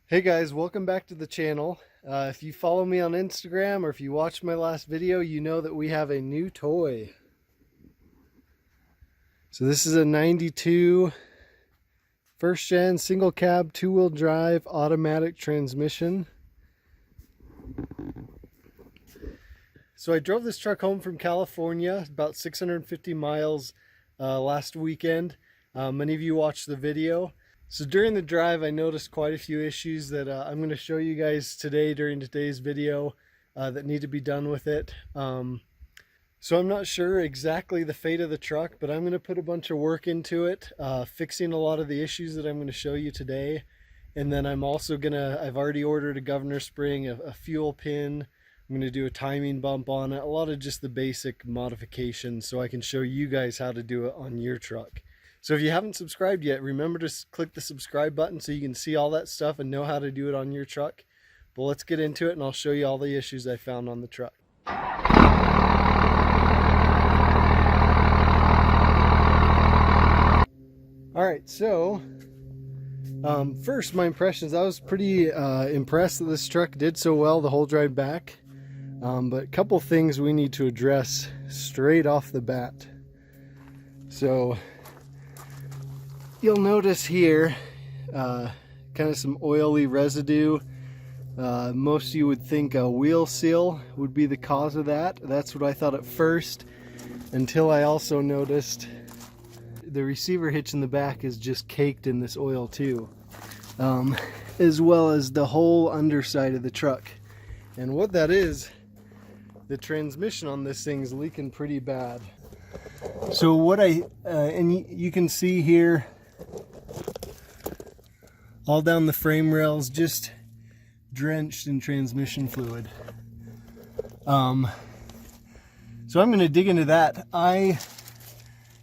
Hey guys, welcome back to the channel. If you follow me on Instagram or if you watched my last video, you know that we have a new toy. So this is a 92 first gen single cab 2-wheel drive automatic transmission. So I drove this truck home from California, about 650 miles last weekend. Many of you watched the video. So during the drive, I noticed quite a few issues that I'm going to show you guys today during today's video that need to be done with it. So I'm not sure exactly the fate of the truck, but I'm going to put a bunch of work into it, fixing a lot of the issues that I'm going to show you today. And then I'm also I've already ordered a governor spring, a fuel pin. I'm going to do a timing bump on it, a lot of just the basic modifications so I can show you guys how to do it on your truck. So if you haven't subscribed yet, remember to click the subscribe button so you can see all that stuff and know how to do it on your truck. But let's get into it and I'll show you all the issues I found on the truck. Alright, so first my impressions, I was pretty impressed that this truck did so well the whole drive back. But a couple things we need to address straight off the bat. So you'll notice here kind of some oily residue. Most of you would think a wheel seal would be the cause of that. That's what I thought at first, until I also noticed the receiver hitch in the back is just caked in this oil too, as well as the whole underside of the truck. And what that is, the transmission on this thing's leaking pretty bad. So what and you can see here all down the frame rails, just drenched in transmission fluid. So I'm going to dig into that.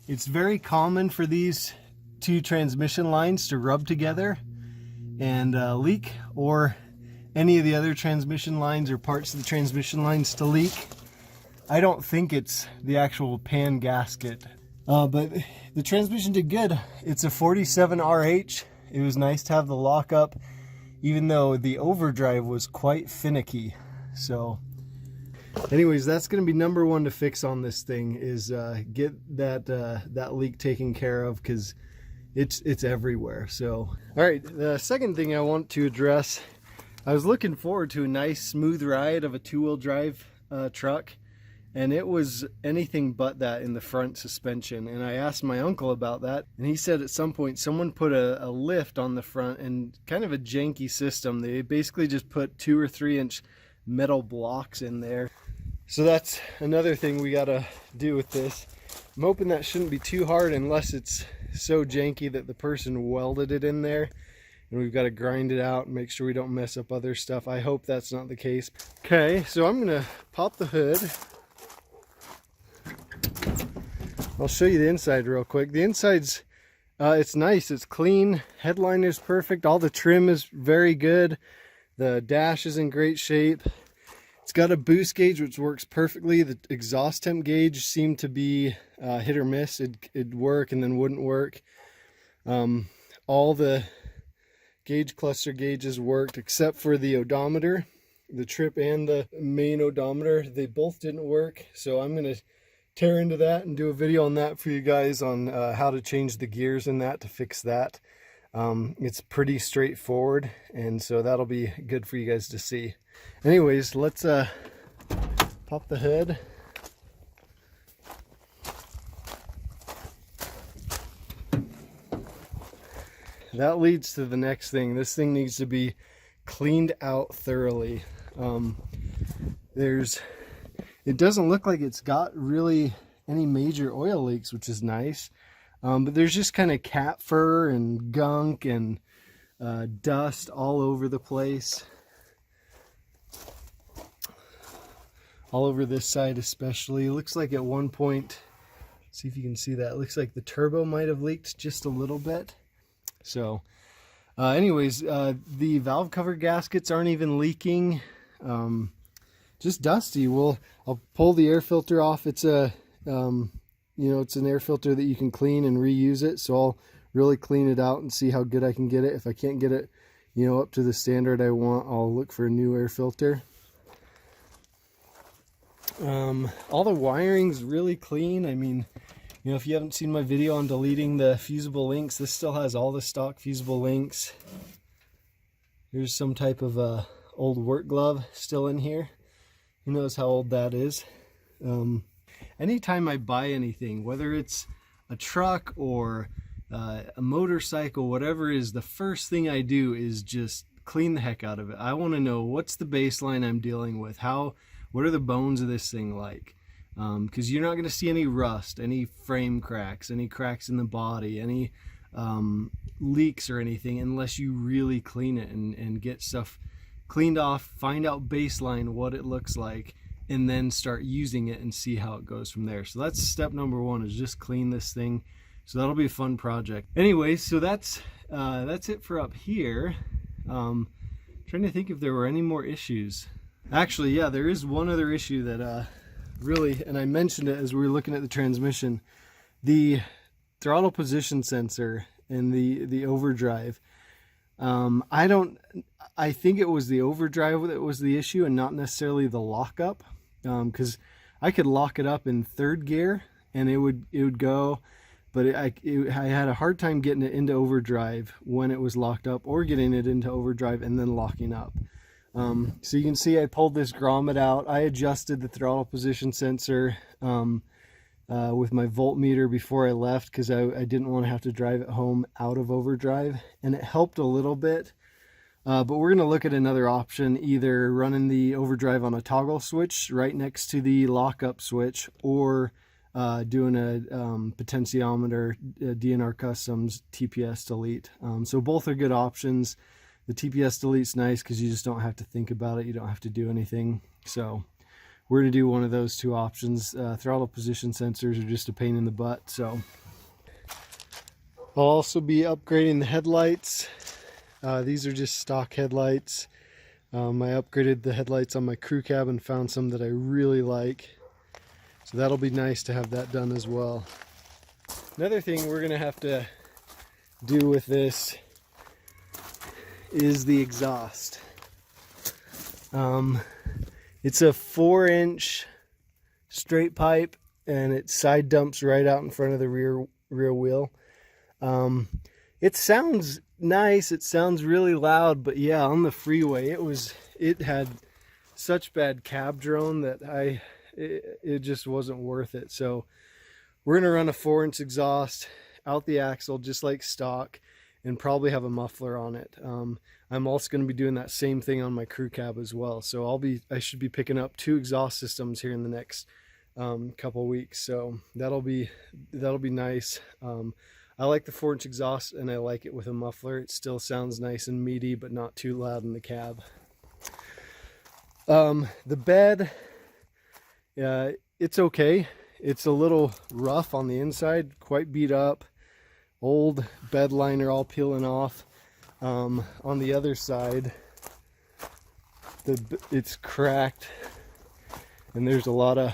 It's very common for these two transmission lines to rub together and leak, or any of the other transmission lines or parts of the transmission lines to leak. I don't think it's the actual pan gasket, but the transmission did good. It's a 47 RH. It was nice to have the lockup, even though the overdrive was quite finicky. So anyways, that's going to be number one to fix on this thing, is get that leak taken care of, because it's everywhere. So all right, the second thing I want to address, I was looking forward to a nice smooth ride of a 2-wheel drive truck, and it was anything but that in the front suspension. And I asked my uncle about that, and he said at some point someone put a lift on the front, and kind of a janky system. They basically just put 2 or 3 inch metal blocks in there. So that's another thing we gotta do with this. I'm hoping that shouldn't be too hard, unless it's so janky that the person welded it in there and we've got to grind it out and make sure we don't mess up other stuff. I hope that's not the case. Okay, so I'm gonna pop the hood. I'll show you the inside real quick. The inside's it's nice, it's clean, headline is perfect, all the trim is very good, the dash is in great shape. It's got a boost gauge which works perfectly. The exhaust temp gauge seemed to be hit or miss. It'd work and then wouldn't work. All the gauge cluster gauges worked except for the odometer. The trip and the main odometer, they both didn't work. So I'm going to tear into that and do a video on that for you guys, on how to change the gears in that to fix that. It's pretty straightforward, and so that'll be good for you guys to see. Anyways, let's pop the hood. That leads to the next thing. This thing needs to be cleaned out thoroughly. It doesn't look like it's got really any major oil leaks, which is nice. But there's just kind of cat fur and gunk and dust all over the place. All over this side especially. It looks like at one point, see if you can see that, it looks like the turbo might have leaked just a little bit. So anyways, the valve cover gaskets aren't even leaking. Just dusty. I'll pull the air filter off. It's a it's an air filter that you can clean and reuse it, so I'll really clean it out and see how good I can get it. If I can't get it you know, up to the standard I want, I'll look for a new air filter. All the wiring's really clean. I mean, you know, if you haven't seen my video on deleting the FUSIBLE links, this still has all the stock FUSIBLE links. Here's some type of old work glove still in here. Who knows how old that is? Anytime I buy anything, whether it's a truck or a motorcycle, whatever it is, the first thing I do is just clean the heck out of it. I want to know what's the baseline I'm dealing with. What are the bones of this thing like? Because you're not going to see any rust, any frame cracks, any cracks in the body, any leaks or anything unless you really clean it and get stuff cleaned off, find out baseline what it looks like, and then start using it and see how it goes from there. So that's step number one, is just clean this thing. So that'll be a fun project. Anyway, so that's it for up here. Trying to think if there were any more issues. Actually, yeah, there is one other issue that really, and I mentioned it as we were looking at the transmission, the throttle position sensor and the overdrive. I think it was the overdrive that was the issue and not necessarily the lockup, because I could lock it up in third gear and it would go, but I had a hard time getting it into overdrive when it was locked up, or getting it into overdrive and then locking up. So you can see I pulled this grommet out. I adjusted the throttle position sensor with my voltmeter before I left, because I didn't want to have to drive it home out of overdrive, and it helped a little bit. But we're going to look at another option, either running the overdrive on a toggle switch right next to the lockup switch, or doing a potentiometer, DNR Customs TPS delete. So both are good options. The TPS delete's nice because you just don't have to think about it. You don't have to do anything. So we're going to do one of those two options. Throttle position sensors are just a pain in the butt. So I'll also be upgrading the headlights. These are just stock headlights. I upgraded the headlights on my crew cab and found some that I really like. So that'll be nice to have that done as well. Another thing we're going to have to do with this is the exhaust. It's a 4-inch straight pipe, and it side dumps right out in front of the rear wheel. It sounds nice, it sounds really loud, but yeah, on the freeway it had such bad cab drone that it just wasn't worth it. So we're gonna run a 4-inch exhaust out the axle just like stock, and probably have a muffler on it. I'm also going to be doing that same thing on my crew cab as well. So I should be picking up 2 exhaust systems here in the next couple weeks. So that'll be nice. I like the 4-inch exhaust, and I like it with a muffler. It still sounds nice and meaty, but not too loud in the cab. The bed, it's okay. It's a little rough on the inside, quite beat up. Old bed liner all peeling off. On the other side, it's cracked, and there's a lot of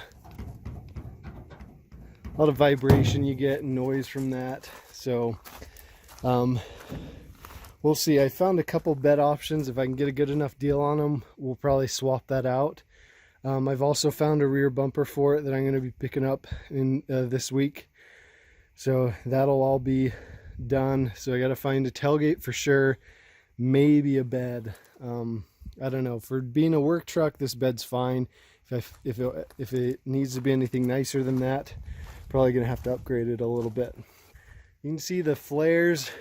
vibration you get and noise from that. So we'll see. I found a couple bed options. If I can get a good enough deal on them, we'll probably swap that out. I've also found a rear bumper for it that I'm going to be picking up in this week. So that'll all be done. So I got to find a tailgate for sure, maybe a bed. I don't know, for being a work truck, this bed's fine. If it needs to be anything nicer than that, probably gonna have to upgrade it a little bit. You can see the flares,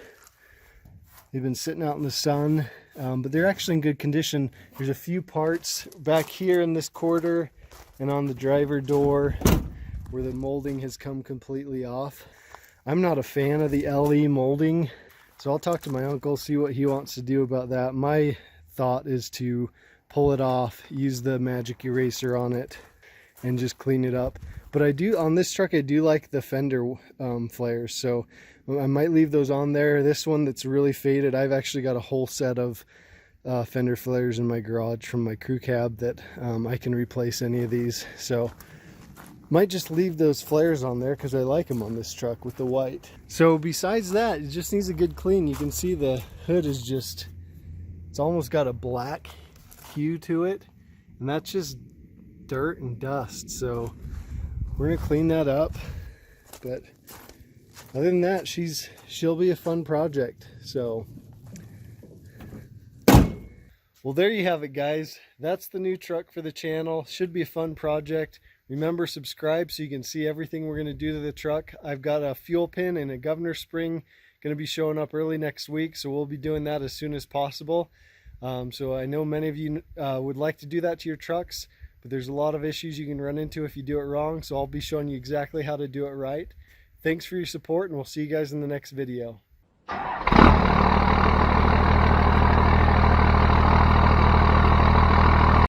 they've been sitting out in the sun, but they're actually in good condition. There's a few parts back here in this quarter and on the driver door where the molding has come completely off. I'm not a fan of the LE molding, so I'll talk to my uncle, see what he wants to do about that. My thought is to pull it off, use the magic eraser on it, and just clean it up. But on this truck, I do like the fender flares, so I might leave those on there. This one that's really faded, I've actually got a whole set of fender flares in my garage from my crew cab that I can replace any of these. So might just leave those flares on there because I like them on this truck with the white. So besides that, it just needs a good clean. You can see the hood is just It's almost got a black hue to it, and that's just dirt and dust. So we're gonna clean that up. But other than that, she'll be a fun project. So, well, there you have it, guys. That's the new truck for the channel. Should be a fun project. Remember, subscribe so you can see everything we're going to do to the truck. I've got a fuel pin and a governor spring going to be showing up early next week, so we'll be doing that as soon as possible. So I know many of you would like to do that to your trucks, but there's a lot of issues you can run into if you do it wrong, so I'll be showing you exactly how to do it right. Thanks for your support, and we'll see you guys in the next video.